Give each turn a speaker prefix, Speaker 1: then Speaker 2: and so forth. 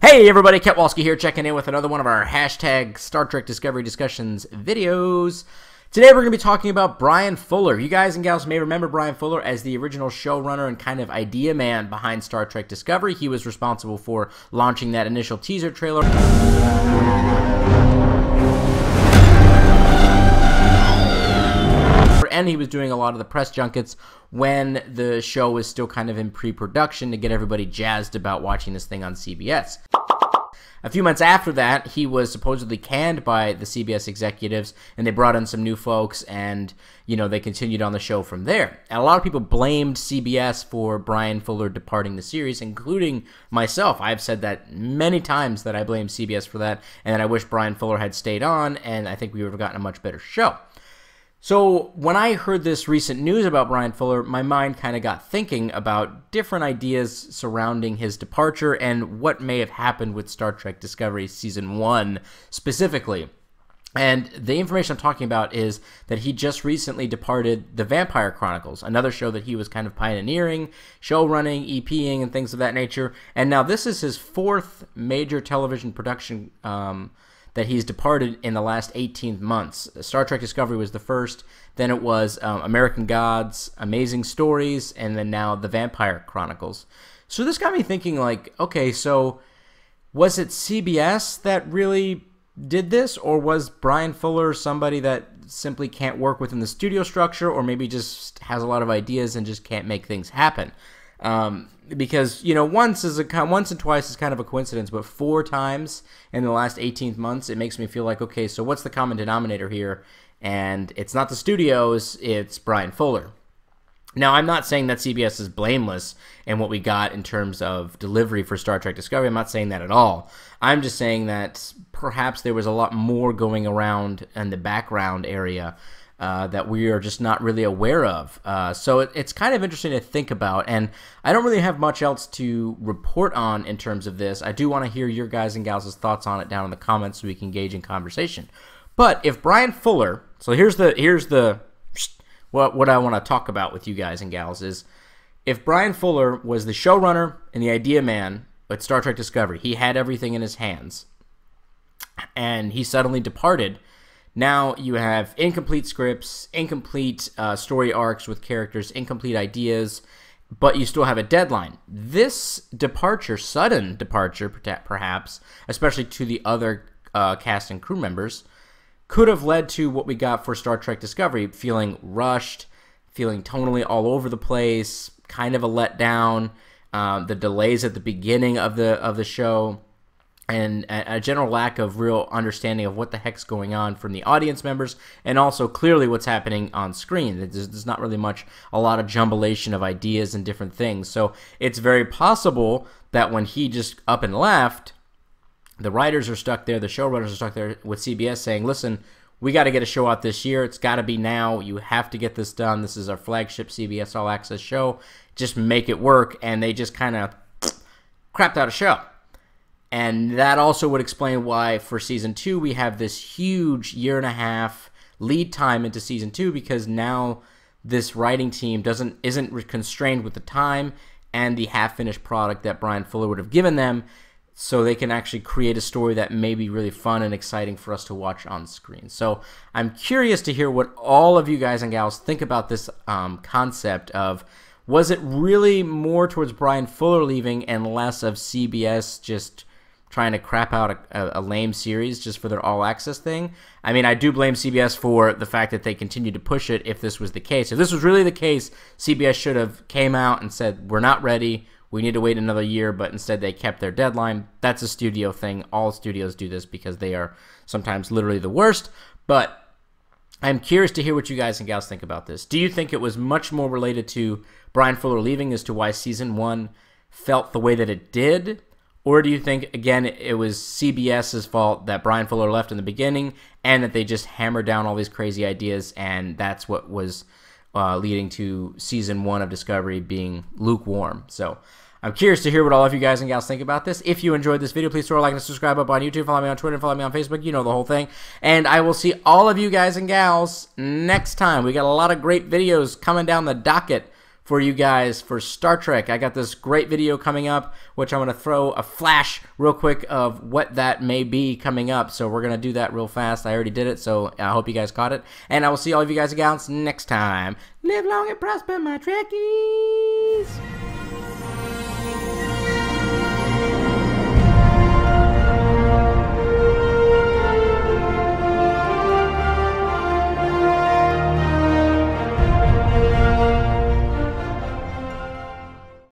Speaker 1: Hey everybody, Ketwalski here, checking in with another one of our hashtag Star Trek Discovery Discussions videos. Today we're going to be talking about Bryan Fuller. You guys and gals may remember Bryan Fuller as the original showrunner and kind of idea man behind Star Trek Discovery. He was responsible for launching that initial teaser trailer. And he was doing a lot of the press junkets when the show was still kind of in pre-production to get everybody jazzed about watching this thing on CBS. A few months after that, he was supposedly canned by the CBS executives, and they brought in some new folks, and, you know, they continued on the show from there. And a lot of people blamed CBS for Bryan Fuller departing the series, including myself. I've said that many times that I blame CBS for that, and that I wish Bryan Fuller had stayed on, and I think we would have gotten a much better show. So when I heard this recent news about Bryan Fuller, my mind kind of got thinking about different ideas surrounding his departure and what may have happened with Star Trek Discovery Season 1 specifically. And the information I'm talking about is that he just recently departed The Vampire Chronicles, another show that he was kind of pioneering, show running, EPing, and things of that nature. And now this is his fourth major television production that he's departed in the last 18 months. Star Trek Discovery was the first, then it was American Gods, Amazing Stories, and then now The Vampire Chronicles. So this got me thinking, like, okay, so was it CBS that really did this, or was Bryan Fuller somebody that simply can't work within the studio structure, or maybe just has a lot of ideas and just can't make things happen? Because, you know, once and twice is kind of a coincidence, but 4 times in the last 18 months, it makes me feel like, okay, so what's the common denominator here? And it's not the studios, it's Bryan Fuller. Now, I'm not saying that CBS is blameless in what we got in terms of delivery for Star Trek Discovery. I'm not saying that at all. I'm just saying that perhaps there was a lot more going around in the background area that we are just not really aware of. So it's kind of interesting to think about, and I don't really have much else to report on in terms of this. I do want to hear your guys and gals' thoughts on it down in the comments so we can engage in conversation. But if Bryan Fuller, so here's what I want to talk about with you guys and gals is, if Bryan Fuller was the showrunner and the idea man at Star Trek Discovery, he had everything in his hands, and he suddenly departed. Now you have incomplete scripts, incomplete story arcs with characters, incomplete ideas, but you still have a deadline. This departure, sudden departure perhaps, especially to the other cast and crew members, could have led to what we got for Star Trek Discovery, feeling rushed, feeling tonally all over the place, kind of a letdown, the delays at the beginning of the show, and a general lack of real understanding of what the heck's going on from the audience members, and also clearly what's happening on screen. There's not really a lot of jumblation of ideas and different things. So it's very possible that when he just up and left, the writers are stuck there, the showrunners are stuck there with CBS saying, listen, we got to get a show out this year. It's got to be now. You have to get this done. This is our flagship CBS All Access show. Just make it work. And they just kind of crapped out a show. And that also would explain why for Season 2 we have this huge 1.5-year lead time into Season 2, because now this writing team isn't constrained with the time and the half-finished product that Bryan Fuller would have given them, so they can actually create a story that may be really fun and exciting for us to watch on screen. So I'm curious to hear what all of you guys and gals think about this concept of, was it really more towards Bryan Fuller leaving and less of CBS just trying to crap out a lame series just for their all-access thing? I mean, I do blame CBS for the fact that they continued to push it if this was the case. If this was really the case, CBS should have came out and said, we're not ready, we need to wait another year, but instead they kept their deadline. That's a studio thing. All studios do this because they are sometimes literally the worst. But I'm curious to hear what you guys and gals think about this. Do you think it was much more related to Bryan Fuller leaving as to why Season 1 felt the way that it did? Or do you think, again, it was CBS's fault that Bryan Fuller left in the beginning and that they just hammered down all these crazy ideas, and that's what was leading to Season 1 of Discovery being lukewarm? So I'm curious to hear what all of you guys and gals think about this. If you enjoyed this video, please throw a like and subscribe up on YouTube. Follow me on Twitter and follow me on Facebook. You know the whole thing. And I will see all of you guys and gals next time. We got a lot of great videos coming down the docket for you guys for Star Trek. I got this great video coming up, which I'm going to throw a flash real quick of what that may be coming up. So we're going to do that real fast. I already did it, so I hope you guys caught it. And I will see all of you guys and gals next time. Live long and prosper, my Trekkies.